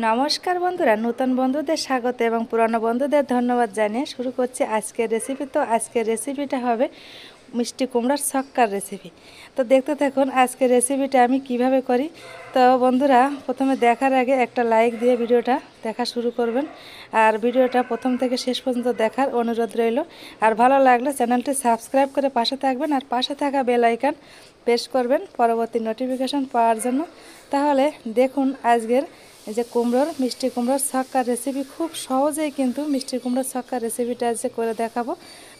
নমস্কার বন্ধুরা, নতুন বন্ধুদের স্বাগত এবং পুরানো বন্ধুদের ধন্যবাদ জানিয়ে শুরু করছি আজকের রেসিপি। তো আজকের রেসিপিটা হবে মিষ্টি কুমড়ার ছক্কার রেসিপি। তো দেখতে থাকুন আজকের রেসিপিটা আমি কিভাবে করি। তো বন্ধুরা, প্রথমে দেখার আগে একটা লাইক দিয়ে ভিডিওটা দেখা শুরু করবেন, আর ভিডিওটা প্রথম থেকে শেষ পর্যন্ত দেখার অনুরোধ রইল। আর ভালো লাগলে চ্যানেলটি সাবস্ক্রাইব করে পাশে থাকবেন, আর পাশে থাকা বেল আইকন প্রেস করবেন পরবর্তী নোটিফিকেশন পাওয়ার জন্য। তাহলে দেখুন আজকের এই যে মিষ্টি কুমড়োর ছক্কার রেসিপি। খুব সহজেই কিন্তু মিষ্টি কুমড়োর ছক্কার রেসিপিটা আজকে করে দেখাবো।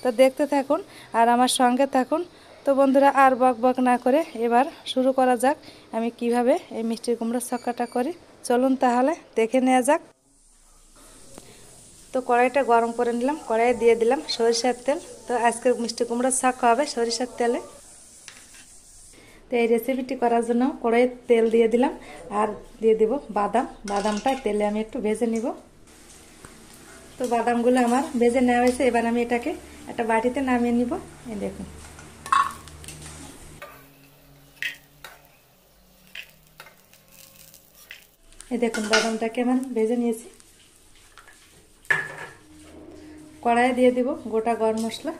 তো দেখতে থাকুন আর আমার সঙ্গে থাকুন। তো বন্ধুরা, আর বক বক না করে এবার শুরু করা যাক আমি কিভাবে এই মিষ্টি কুমড়োর ছক্কাটা করি। চলুন তাহলে দেখে নেওয়া যাক। তো কড়াইটা গরম করে নিলাম, কড়াইয়ে দিয়ে দিলাম সরিষার তেল। তো আজকে মিষ্টি কুমড়োর ছক্কা হবে সরিষার তেলে। তো এই রেসিপিটি করার জন্য কড়াইয়ে তেল দিয়ে দিলাম, আর দিয়ে দেব বাদামটা তেলে আমি একটু ভেজে নিব। তো বাদামগুলো আমার ভেজে নেওয়া হয়েছে, এবার আমি এটাকে একটা বাটিতে নামিয়ে নিব। এই দেখুন, বাদামটাকে আমি ভেজে নিয়েছি। কড়াইয়ে দিয়ে দিব গোটা গরম মশলা,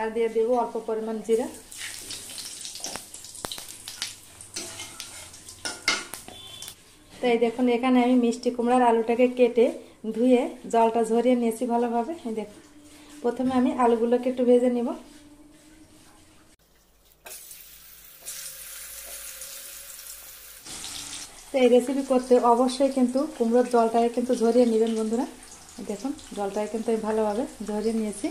আর দিয়ে দেব অল্প পরিমাণ জিরা। তো এই দেখুন, এখানে আমি মিষ্টি কুমড়ার আলুটাকে কেটে ধুয়ে জলটা ঝরিয়ে নিয়েছি ভালোভাবে। এই দেখুন, প্রথমে আমি আলুগুলোকে একটু ভেজে নিব। তো এই রেসিপি করতে অবশ্যই কিন্তু কুমড়োর জলটাকে কিন্তু ঝরিয়ে নেবেন বন্ধুরা। দেখুন, জলটাকে কিন্তু আমি ভালোভাবে ঝরিয়ে নিয়েছি।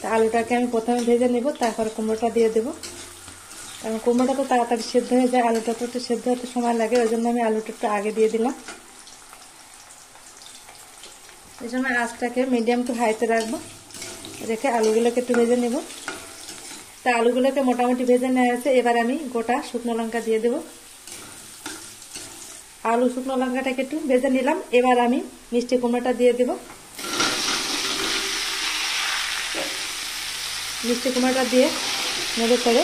তো আলুটাকে আমি প্রথমে ভেজে নেব, তারপর কুমড়োটা দিয়ে দেবো। কারণ কুমড়োটা তো তাড়াতাড়ি সেদ্ধ হয়ে যায়, আলুটা তো একটু সেদ্ধ হতে সময় লাগে, ওই জন্য আমি আলুটা একটু আগে দিয়ে দিলাম। এই সময় আঁচটাকে মিডিয়াম টু হাইতে রাখবো, রেখে আলুগুলোকে একটু ভেজে নেব। তা আলুগুলোকে মোটামুটি ভেজে নেওয়া হয়েছে, এবার আমি গোটা শুকনো লঙ্কা দিয়ে দেবো। আলু শুকনো লঙ্কাটাকে একটু ভেজে নিলাম, এবার আমি মিষ্টি কুমড়োটা দিয়ে দেব। মিষ্টি কুমড়োটা দিয়ে নেড়ে চেড়ে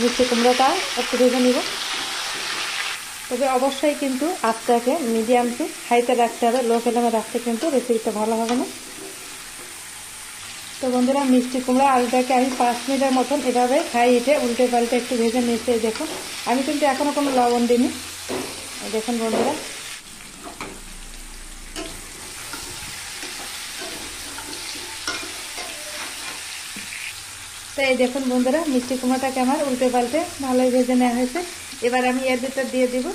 মিষ্টি কুমড়োটা একটু ভেজে নিব। তবে অবশ্যই কিন্তু আঁচটাকে মিডিয়াম টু হাইতে রাখতে হবে, লো ফ্লেমে রাখতে কিন্তু রেসিপিটা ভালো হবে না। তো বন্ধুরা, মিষ্টি কুমড়া আলুটাকে আমি 5 মিনিটের মতন এভাবে হাই হিটে উল্টে পাল্টে একটু ভেজে নিয়েছি। দেখুন, আমি কিন্তু এখনো কোনো লবণ দিইনি। দেখুন বন্ধুরা, তো এই দেখুন বন্ধুরা, মিষ্টি কুমড়াটাকে আমার উল্টে পাল্টে ভালোই ভেজে নেওয়া হয়েছে। এবার আমি এর ভিতর দিয়ে দিব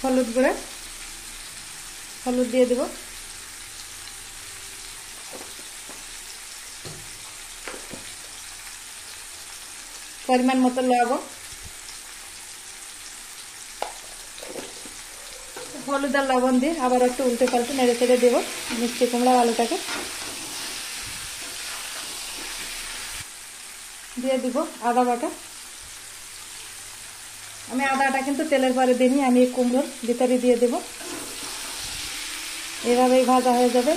হলুদ গুঁড়া। হলুদ দিয়ে দেব, পরিমাণ মতো লবণ। হলুদ আর লবণ দিয়ে আবার একটু উল্টে পাল্টে নেড়ে চেড়ে দেবো মিষ্টি কুমড়া আলুটাকে। দিয়ে দিব আদা বাটা। আমি আদাটা কিন্তু তেলের পরে দিইনি, আমি কুমড়োর ভিতরে দিয়ে দেব। এভাবেই ভাজা হয়ে যাবে।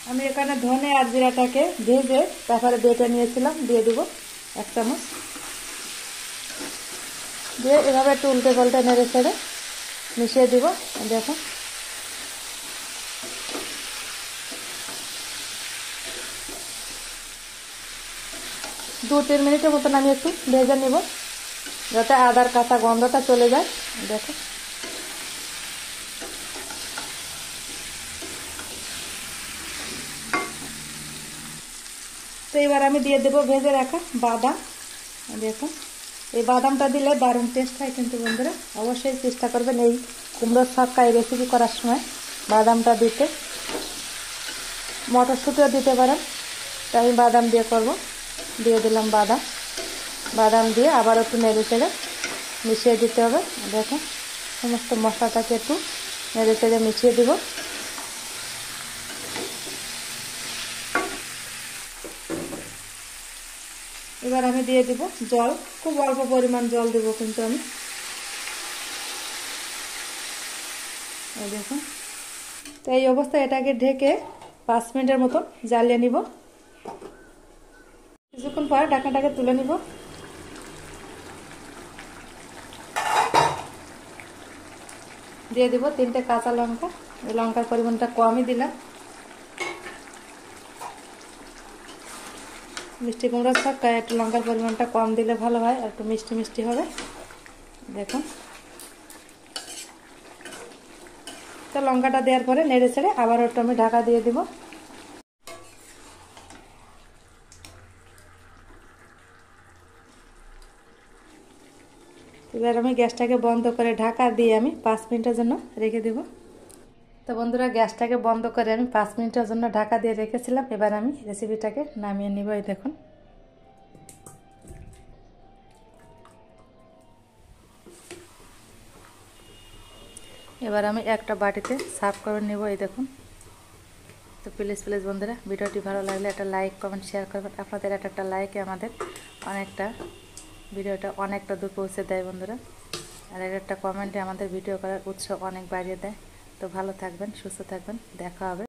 আমি এখানে ধনে আর জিরাটাকে ভেজে তারপরে বেটে নিয়েছিলাম, দিয়ে দেব 1 চামচ। দিয়ে এভাবে একটু উল্টে পাল্টে নেড়ে চেড়ে মিশিয়ে দিব। দেখুন, 2-3 মিনিটের মতন আমি একটু ভেজে নেব, যাতে আদার কাঁচা গন্ধটা চলে যায়। দেখো, তো এবার আমি দিয়ে দেবো ভেজে রাখা বাদাম। দেখুন, এই বাদামটা দিলে দারুণ টেস্ট হয় কিন্তু বন্ধুরা, অবশ্যই চেষ্টা করবেন এই কুমড়োর ছক্কা এই রেসিপি করার সময় বাদামটা দিতে। মটরশুঁটিও দিতে পারেন, তাই আমি বাদাম দিয়ে করব। দিয়ে দিলাম বাদাম দিয়ে আবার একটু নেড়ে চেড়ে মিশিয়ে দিতে হবে। দেখুন, সমস্ত মশলাটাকে একটু নেড়ে চেড়ে মিশিয়ে দিব। এবার আমি দিয়ে দিব জল, খুব অল্প পরিমাণ জল দেবো কিন্তু আমি। দেখুন, তো এই অবস্থায় এটাকে ঢেকে 5 মিনিটের মতো জ্বালিয়ে নিব। কিছুক্ষণ পর ঢাকনাটাকে তুলে নিব। দিয়ে দিব 3টে কাঁচা লঙ্কা। এই লঙ্কার পরিমাণটা কমই দিলাম। মিষ্টি কুমড়ার ছক্কায় একটু লঙ্কার পরিমাণটা কম দিলে ভালো হয়, একটু মিষ্টি মিষ্টি হবে। দেখুন, তো লঙ্কাটা দেওয়ার পরে নেড়ে ছেড়ে আবার একটু আমি ঢাকা দিয়ে দিব। এবার আমি গ্যাসটাকে বন্ধ করে ঢাকা দিয়ে আমি 5 মিনিটের জন্য রেখে দেব। তো বন্ধুরা, গ্যাসটাকে বন্ধ করে আমি 5 মিনিটের জন্য ঢাকা দিয়ে রেখেছিলাম। এবার আমি রেসিপিটাকে নামিয়ে নিব। এই দেখুন, এবার আমি একটা বাটিতে সার্ভ করে নেব। এই দেখুন। তো প্লিজ বন্ধুরা, ভিডিওটি ভালো লাগলে একটা লাইক কমেন্ট শেয়ার করবেন। আপনাদের একটা লাইকে আমাদের ভিডিওটা অনেকটা দূর পৌঁছে দেয় বন্ধুরা। আর একটা কমেন্টে আমাদের ভিডিও করার উৎসাহ অনেক বাড়িয়ে দেয়। তো ভালো থাকবেন, সুস্থ থাকবেন, দেখা হবে।